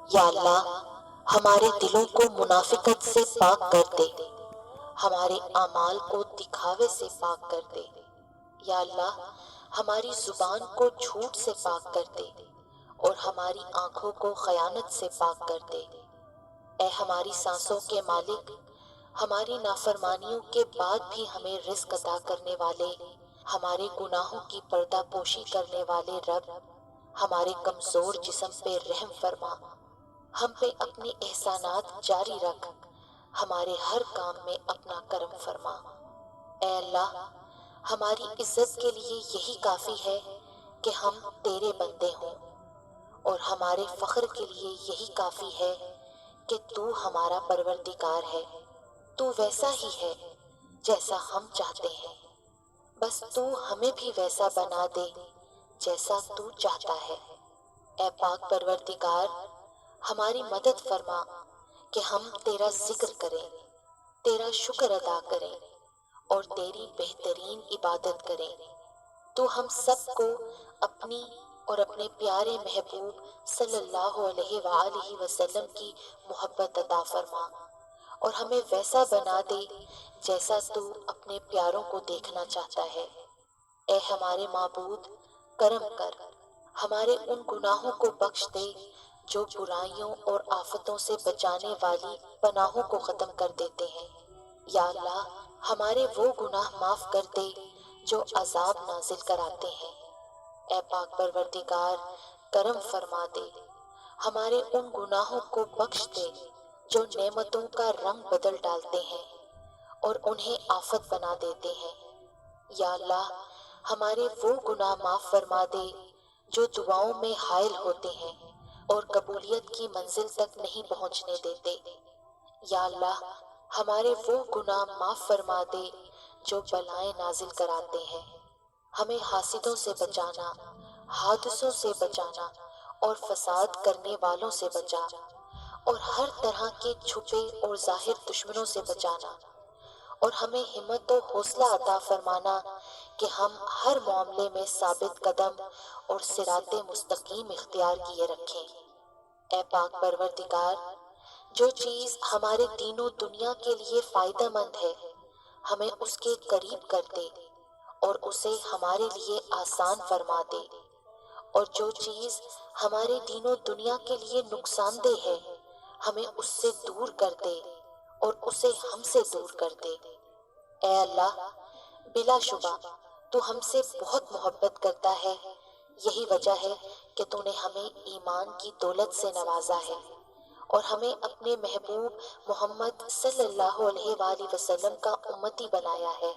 یا اللہ ہمارے دلوں کو منافقت سے پاک کر دے، ہمارے اعمال کو دکھاوے سے پاک کر دے۔ یا اللہ ہماری زبان کو جھوٹ سے پاک کر دے اور ہماری آنکھوں کو خیانت سے پاک کر دے۔ اے ہماری سانسوں کے مالک، ہماری نافرمانیوں کے بعد بھی ہمیں رزق عطا کرنے والے، ہمارے گناہوں کی پردہ پوشی کرنے والے رب، ہمارے کمزور جسم پہ رحم فرما، ہم پہ اپنے احسانات جاری رکھ، ہمارے ہر کام میں اپنا کرم فرما۔ اے اللہ ہماری عزت کے لیے یہی کافی ہے کہ ہم تیرے بندے ہوں، اور ہمارے فخر کے لیے یہی کافی ہے کہ تو ہمارا پروردگار ہے۔ تو ویسا ہی ہے جیسا ہم چاہتے ہیں، بس تو ہمیں بھی ویسا بنا دے جیسا تو چاہتا ہے۔ اے پاک پروردگار ہماری مدد فرما کہ ہم تیرا ذکر کریں، تیرا شکر ادا کریں اور تیری بہترین عبادت کریں۔ تو ہم سب کو اپنی اور اپنے پیارے محبوب صلی اللہ علیہ وآلہ وسلم کی محبت عطا فرما، اور ہمیں ویسا بنا دے جیسا تو اپنے پیاروں کو دیکھنا چاہتا ہے۔ اے ہمارے معبود کرم کر، ہمارے ان گناہوں کو بخش دے جو برائیوں اور آفتوں سے بچانے والی پناہوں کو ختم کر دیتے ہیں۔ یا اللہ ہمارے وہ گناہ معاف کر دے جو عذاب نازل کراتے ہیں۔ اے پاک پروردگار کرم فرما دے، ہمارے ان گناہوں کو بخش دے جو نعمتوں کا رنگ بدل ڈالتے ہیں اور انہیں آفت بنا دیتے ہیں۔ یا اللہ ہمارے وہ گناہ معاف فرما دے جو دعاؤں میں حائل ہوتے ہیں اور قبولیت کی منزل تک نہیں پہنچنے دیتے۔ یا اللہ ہمارے وہ گناہ معاف فرما دے جو بلائیں نازل کراتے ہیں۔ ہمیں حاسدوں سے بچانا، حادثوں سے بچانا اور فساد کرنے والوں سے بچا، اور ہر طرح کے چھپے اور ظاہر دشمنوں سے بچانا، اور ہمیں ہمت و حوصلہ عطا فرمانا کہ ہم ہر معاملے میں ثابت قدم اور صراط مستقیم اختیار کیے رکھیں۔ اے پاک پروردگار جو چیز ہمارے دین و دنیا کے لیے فائدہ مند ہے ہمیں اس کے قریب کر دے اور اسے ہمارے لیے آسان فرما دے، اور جو چیز ہمارے دین و دنیا کے لیے نقصان دہ ہے ہمیں اس سے دور کر دے اور اسے ہم سے دور کر دے۔ اے اللہ بلا شبہ تو ہم سے بہت محبت کرتا ہے، یہی وجہ ہے کہ تو نے ہمیں ایمان کی دولت سے نوازا ہے اور ہمیں اپنے محبوب محمد صلی اللہ علیہ وآلہ وسلم کا امتی بنایا ہے۔